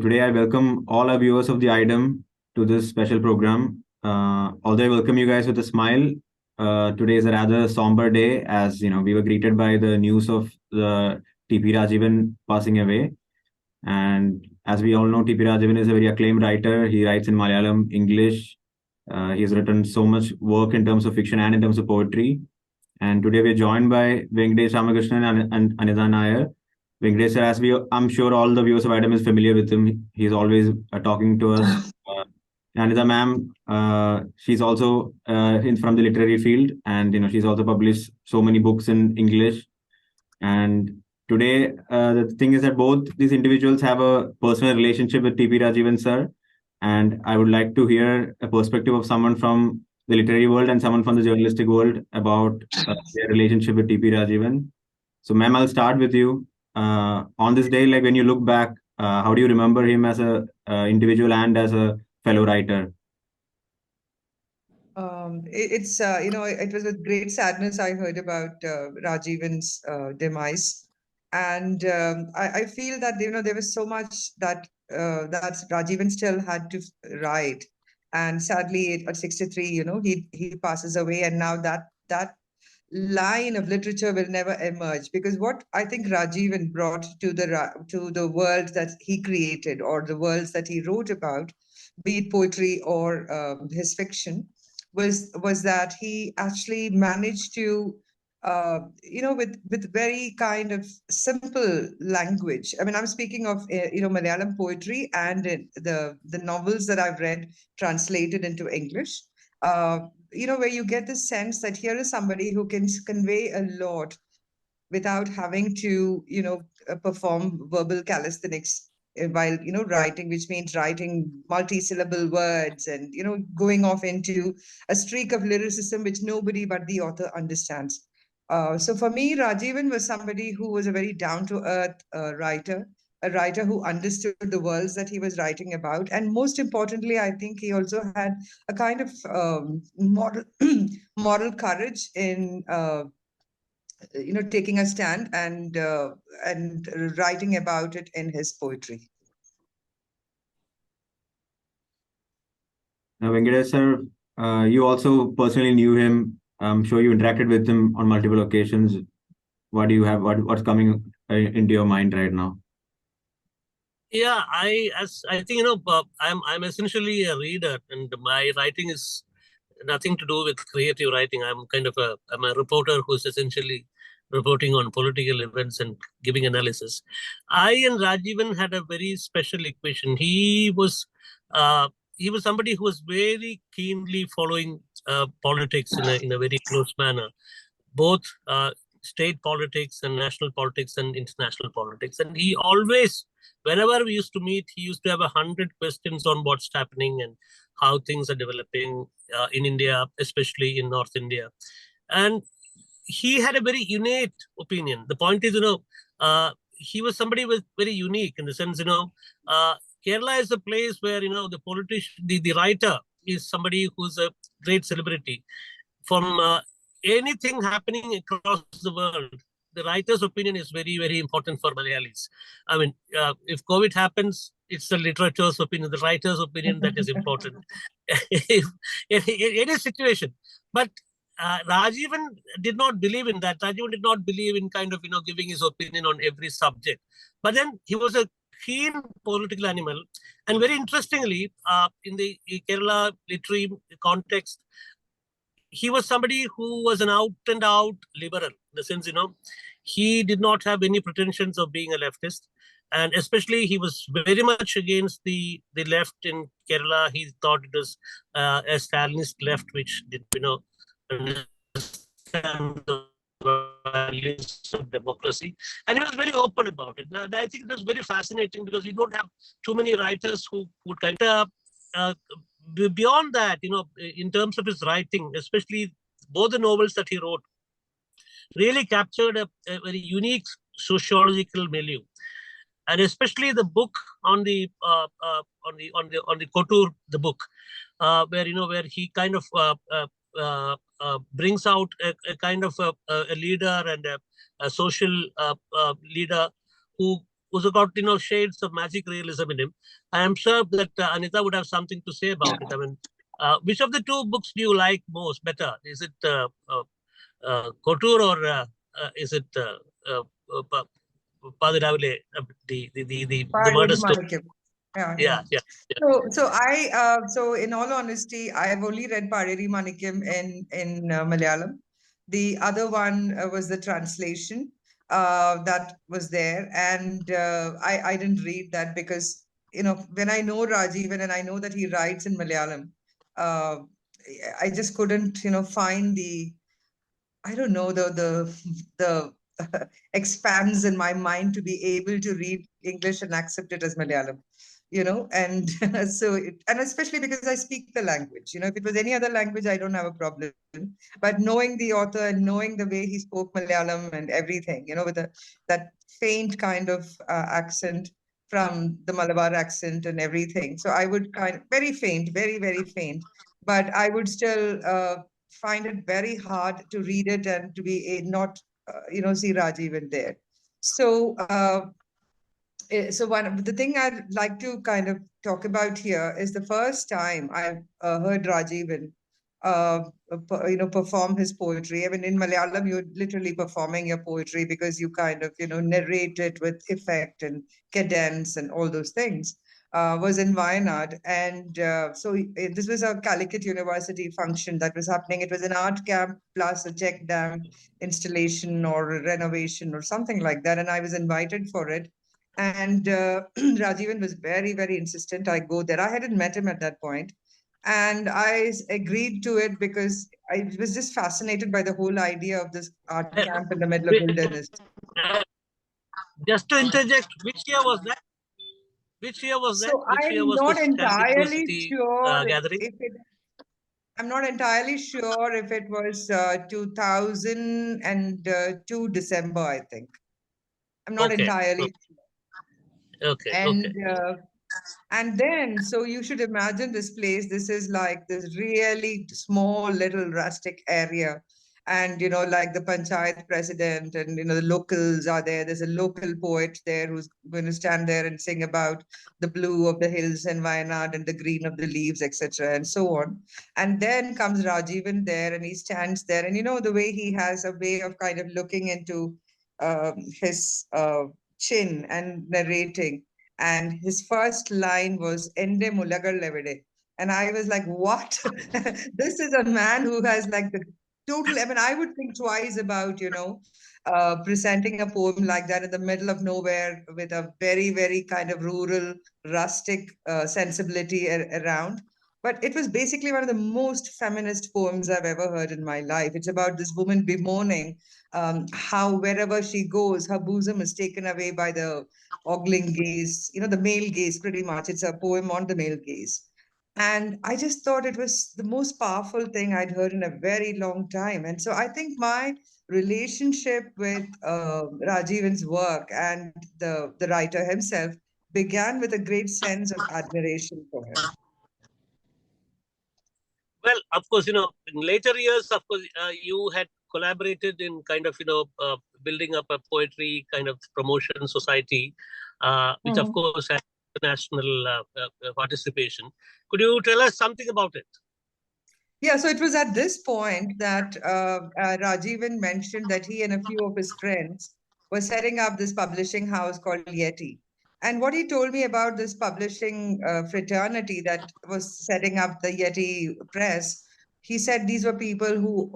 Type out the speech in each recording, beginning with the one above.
today I welcome all our viewers of the AIDEM to this special program. Although I welcome you guys with a smile, today is a rather somber day as we were greeted by the news of the T.P Rajeevan passing away. And as we all know, T.P Rajeevan is a very acclaimed writer. He writes in Malayalam, English. He has written so much work in terms of fiction and in terms of poetry. And today we're joined by Venkitesh Ramakrishnan and Anita Nair. Venkatesh, sir, I'm sure all the viewers of AIDEM is familiar with him. He's always talking to us. Anita ma'am, she's also from the literary field, and she's also published so many books in English. And today, the thing is that both these individuals have a personal relationship with T.P. Rajeevan sir, and I would like to hear a perspective of someone from the literary world and someone from the journalistic world about their relationship with T.P. Rajeevan. So, ma'am, I'll start with you. On this day, like when you look back, how do you remember him as a individual and as a fellow writer? It was with great sadness I heard about Rajeevan's demise, and I feel that there was so much that Rajeevan still had to write, and sadly at 63, he passes away, and now that line of literature will never emerge, because what I think Rajeevan brought to the world that he created, or the worlds that he wrote about, be it poetry or his fiction, was that he actually managed to with very kind of simple language. I mean, I'm speaking of Malayalam poetry and the novels that I've read translated into English, where you get the sense that here is somebody who can convey a lot without having to perform verbal calisthenics while writing, which means writing multi-syllable words and going off into a streak of lyricism which nobody but the author understands. So for me, Rajeevan was somebody who was a very down-to-earth writer, a writer who understood the worlds that he was writing about, and most importantly, I think he also had a kind of moral courage in taking a stand and writing about it in his poetry. Now, Venkatesh sir, you also personally knew him. I'm sure you interacted with him on multiple occasions. What do you have? What's coming into your mind right now? Yeah, I think I'm essentially a reader, and my writing is nothing to do with creative writing. I'm a reporter who's essentially reporting on political events and giving analysis. I and Rajeevan had a very special equation. He was somebody who was very keenly following politics in a very close manner, both state politics and national politics and international politics. And he always, whenever we used to meet, he used to have 100 questions on what's happening and how things are developing in India, especially in North India. And he had a very innate opinion. The point is, he was somebody who was very unique in the sense, Kerala is a place where, the politician, the writer is somebody who's a great celebrity. From anything happening across the world, the writer's opinion is very, very important for Malayalis. I mean, if COVID happens, it's the literature's opinion, the writer's opinion that is important. In any situation. But Rajeevan did not believe in that. Rajeevan did not believe in kind of, giving his opinion on every subject. But then he was a keen political animal. And very interestingly, in the Kerala literary context, he was somebody who was an out-and-out liberal, in the sense, he did not have any pretensions of being a leftist. And especially, he was very much against the left in Kerala. He thought it was a Stalinist left, which did, understand the values of democracy. And he was very open about it. Now, I think it was very fascinating because we don't have too many writers who would kind of beyond that, in terms of his writing, especially both the novels that he wrote, really captured a very unique sociological milieu, and especially the book on the Kottoor, the book, where he kind of brings out a kind of a leader and a social leader who who's got, shades of magic realism in him. I am sure that Anita would have something to say about it. I mean, which of the two books do you like most, better? Is it Kottoor or is it Padiravile, the murder story? Yeah. Yeah. So in all honesty, I've only read Pareri Manikyam in Malayalam. The other one was the translation that was there, and I didn't read that because when I know Rajeevan and I know that he writes in Malayalam, I just couldn't find I don't know the expands in my mind to be able to read English and accept it as Malayalam, and and especially because I speak the language. If it was any other language, I don't have a problem. But knowing the author and knowing the way he spoke Malayalam and everything, with that faint kind of accent from the Malabar accent and everything. So I would very faint, very, very faint, but I would still find it very hard to read it and to be not, see Rajeevan there. So, the thing I'd like to kind of talk about here is the first time I've heard Rajeevan, perform his poetry. I mean, in Malayalam, you're literally performing your poetry because you kind of, narrate it with effect and cadence and all those things. Was in Wayanad. And this was a Calicut University function that was happening. It was an art camp plus a check dam installation or renovation or something like that. And I was invited for it. And Rajeevan was very, very insistent I go there. I hadn't met him at that point. And I agreed to it because I was just fascinated by the whole idea of this art camp in the middle of wilderness. Just to interject, which year was that? Which year was that? Which year was not entirely sure gathering? I'm not entirely sure if it was 2002 December, I think. I'm not entirely sure. Okay. And then, so you should imagine this place. This is like this really small little rustic area. And, like the panchayat president and, the locals are there. There's a local poet there who's going to stand there and sing about the blue of the hills in Wayanad and the green of the leaves, etc. and so on. And then comes Rajeevan there and he stands there. And, the way he has a way of kind of looking into his chin and narrating. And his first line was Ende Mulagal Levide. And I was like, what? This is a man who has like the total, I mean, I would think twice about, presenting a poem like that in the middle of nowhere with a very, very kind of rural, rustic sensibility around. But it was basically one of the most feminist poems I've ever heard in my life. It's about this woman bemoaning how wherever she goes, her bosom is taken away by the ogling gaze, the male gaze pretty much. It's a poem on the male gaze. And I just thought it was the most powerful thing I'd heard in a very long time. And so I think my relationship with Rajeevan's work and the writer himself began with a great sense of admiration for him. Well, of course, in later years, of course, you had collaborated in kind of, building up a poetry kind of promotion society, which of course had international participation. Could you tell us something about it? Yeah, so it was at this point that Rajeevan mentioned that he and a few of his friends were setting up this publishing house called Yeti. And what he told me about this publishing fraternity that was setting up the Yeti Press, he said these were people who,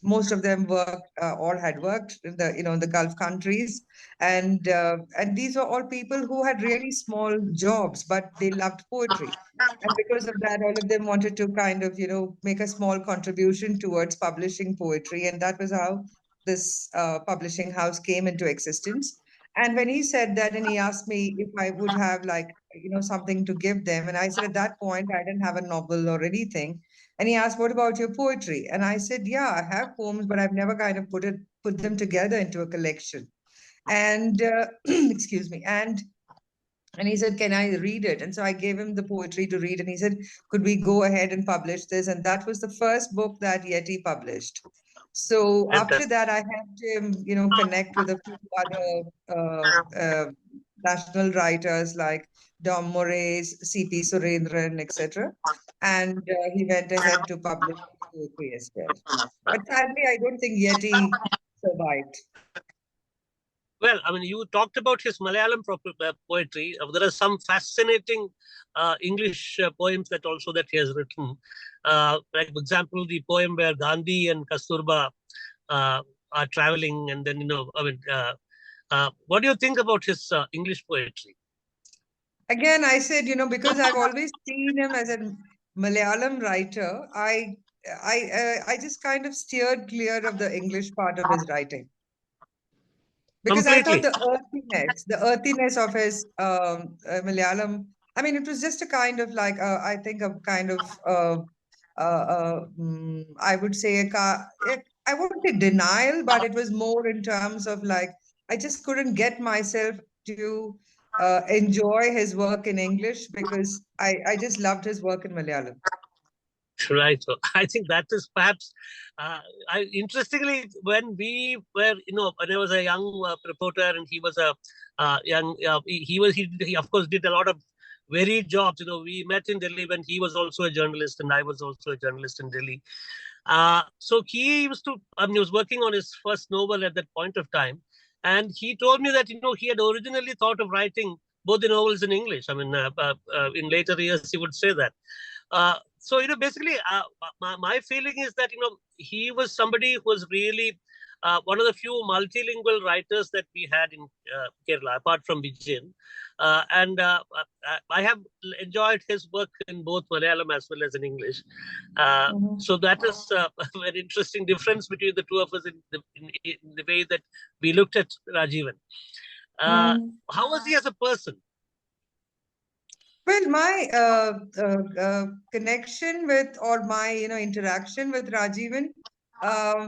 most of them worked or had worked in the, in the Gulf countries, and these were all people who had really small jobs, but they loved poetry, and because of that, all of them wanted to kind of, make a small contribution towards publishing poetry, and that was how this publishing house came into existence. And when he said that, and he asked me if I would have like, something to give them. And I said, at that point, I didn't have a novel or anything. And he asked, what about your poetry? And I said, yeah, I have poems, but I've never kind of put them together into a collection. And excuse me. And he said, can I read it? And so I gave him the poetry to read. And he said, could we go ahead and publish this? And that was the first book that Yeti published. So after that, I helped him, connect with a few other national writers like Dom Moraes, C.P. Surendran, etc. And he went ahead to publish poetry as well. But sadly, I don't think Yeti survived. Well, I mean, you talked about his Malayalam poetry. There are some fascinating English poems that he has written. Like, for example, the poem where Gandhi and Kasturba are traveling, and then what do you think about his English poetry? Again, I said, because I've always seen him as a Malayalam writer, I just kind of steered clear of the English part of his writing. Because I thought the earthiness of his Malayalam, I mean, it was just a kind of like, I think a kind of, I would say, I wouldn't say denial, but it was more in terms of like, I just couldn't get myself to enjoy his work in English because I just loved his work in Malayalam. Right. So I think that is perhaps, interestingly, when we were, when I was a young reporter and he was a young, he of course did a lot of varied jobs. We met in Delhi when he was also a journalist and I was also a journalist in Delhi. So he used to, he was working on his first novel at that point of time. And he told me that, he had originally thought of writing both the novels in English. I mean, in later years, he would say that. So, basically, my feeling is that, he was somebody who was really one of the few multilingual writers that we had in Kerala, apart from Vijayan. And I have enjoyed his work in both Malayalam as well as in English. So that is a very interesting difference between the two of us in the way that we looked at Rajeevan. How was he as a person? Well, my connection with or my interaction with Rajeevan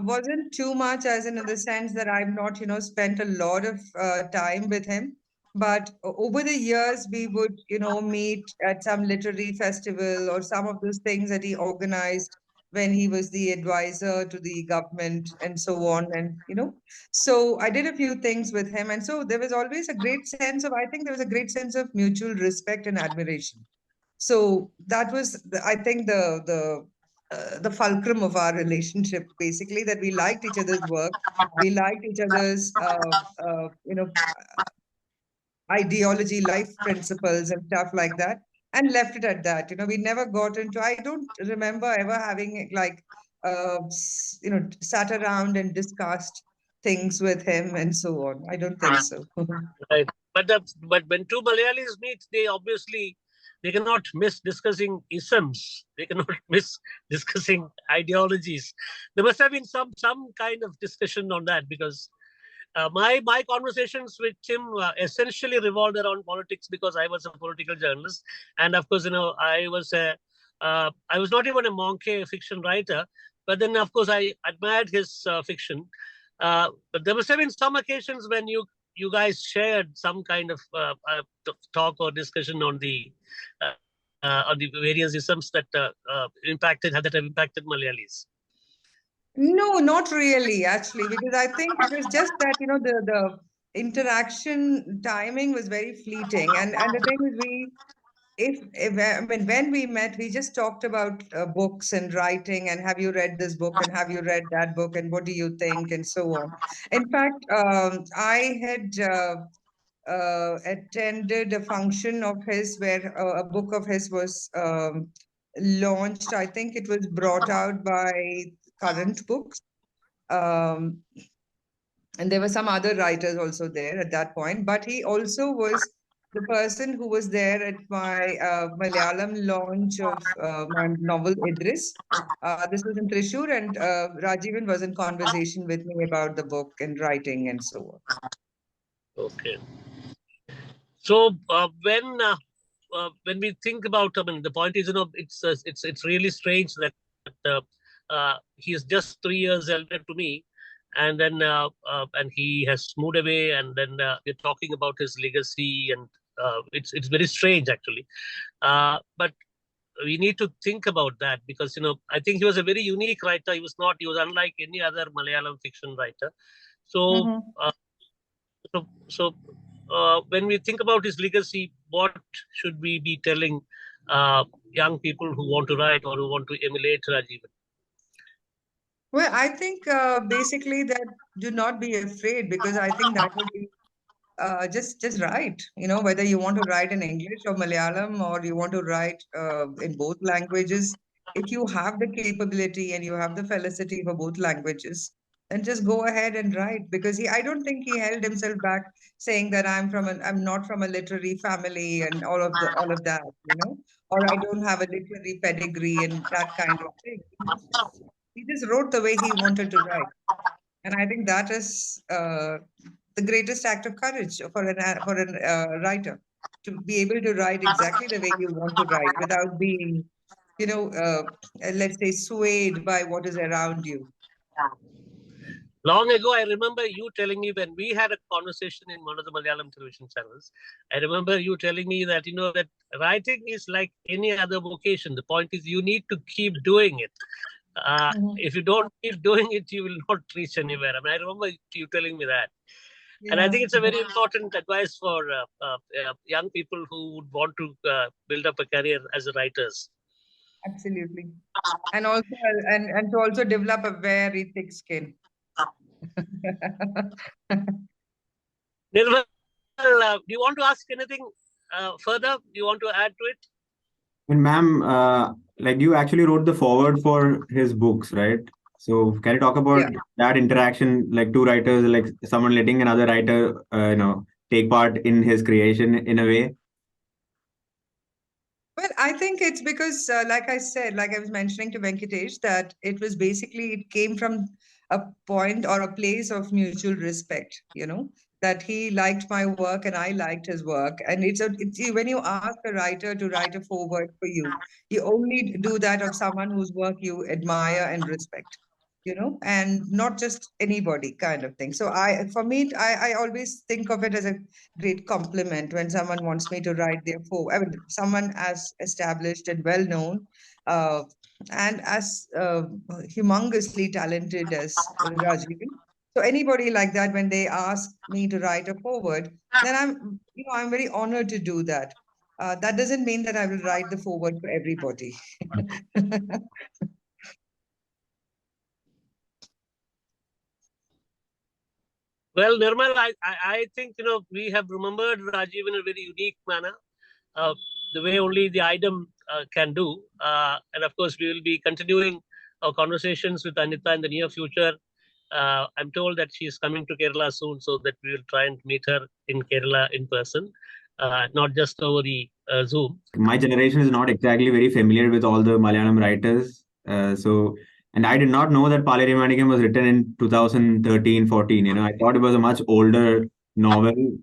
wasn't too much, as in the sense that I've not spent a lot of time with him. But over the years, we would meet at some literary festival or some of those things that he organized when he was the advisor to the government and so on. And so I did a few things with him, and so there was always a great sense of, I think there was a great sense of mutual respect and admiration. So that was, I think, the fulcrum of our relationship, basically, that we liked each other's work, we liked each other's, ideology, life principles, and stuff like that, and left it at that. We never got into. I don't remember ever having like, sat around and discussed things with him and so on. I don't think so. Right. But when two Malayalis meet, they cannot miss discussing isms. They cannot miss discussing ideologies. There must have been some kind of discussion on that, because my conversations with him essentially revolved around politics, because I was a political journalist, and of course, I was not even a Monkey fiction writer, but then of course I admired his fiction. But there must have been some occasions when you guys shared some kind of talk or discussion on the various isms that have impacted Malayalis. No, not really, actually, because I think it was just that, the interaction timing was very fleeting. And the thing is, I mean, when we met, we just talked about books and writing, and have you read this book, and have you read that book, and what do you think, and so on. In fact, I had attended a function of his where a book of his was launched. I think it was brought out by Current Books. And there were some other writers also there at that point, but he also was the person who was there at my Malayalam launch of my novel Idris. This was in Thrissur, and Rajeevan was in conversation with me about the book and writing and so on. Okay. So when we think about, I mean, the point is, it's really strange that he is just 3 years elder to me, and then and he has moved away, and then we're talking about his legacy, and it's very strange, actually. But we need to think about that, because I think he was a very unique writer. He was unlike any other Malayalam fiction writer. So when we think about his legacy, what should we be telling young people who want to write or who want to emulate Rajeevan? Well, I think basically that do not be afraid, because I think that would be just write. Whether you want to write in English or Malayalam, or you want to write in both languages, if you have the capability and you have the felicity for both languages, then just go ahead and write. Because I don't think he held himself back saying that I'm not from a literary family and all of that, or I don't have a literary pedigree and that kind of thing. He just wrote the way he wanted to write. And I think that is the greatest act of courage for a writer, to be able to write exactly the way you want to write without being, let's say, swayed by what is around you. Long ago, I remember you telling me, when we had a conversation in one of the Malayalam television channels, I remember you telling me that, that writing is like any other vocation. The point is you need to keep doing it. If you don't keep doing it, you will not reach anywhere. I remember you telling me that. Yeah. And I think it's a very important advice for young people who would want to build up a career as writers. Absolutely. And also, and to also develop a very thick skin. Nirmal, do you want to ask anything further? Do you want to add to it? And ma'am, you actually wrote the foreword for his books, right? So can you talk about that interaction, like two writers, like someone letting another writer, take part in his creation in a way? Well, I think it's because, like I said, like I was mentioning to Venkitesh, that it came from a point or a place of mutual respect, that he liked my work and I liked his work. And it's when you ask a writer to write a foreword for you, you only do that of someone whose work you admire and respect, and not just anybody kind of thing. So for me, I always think of it as a great compliment when someone wants me to write their foreword. I mean, someone as established and well known, and as humongously talented as Rajeevan. So anybody like that, when they ask me to write a foreword, then I'm very honored to do that. That doesn't mean that I will write the foreword for everybody. Well, Nirmal, I think, we have remembered Rajeev in a very unique manner, the way only the AIDEM can do. And of course, we will be continuing our conversations with Anita in the near future. I'm told that she is coming to Kerala soon, so that we will try and meet her in Kerala in person, not just over the Zoom. My generation is not exactly very familiar with all the Malayalam writers. And I did not know that Palari Manikam was written in 2013-14. I thought it was a much older novel.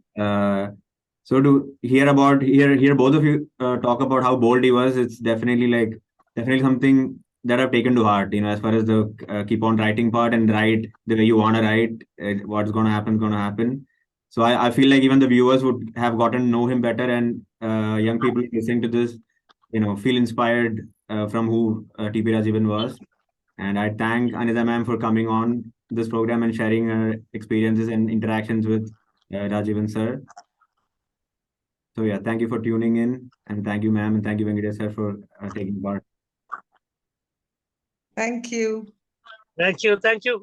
So to hear both of you talk about how bold he was, it's definitely something that I've taken to heart. As far as the keep on writing part and write the way you want to write, what's going to happen is going to happen. So I feel like even the viewers would have gotten to know him better, and young people listening to this, feel inspired from who T.P Rajeevan was. And I thank Anita ma'am for coming on this program and sharing her experiences and interactions with Rajeevan sir. So yeah, thank you for tuning in, and thank you ma'am, and thank you Venkitesh sir for taking part. Thank you. Thank you. Thank you.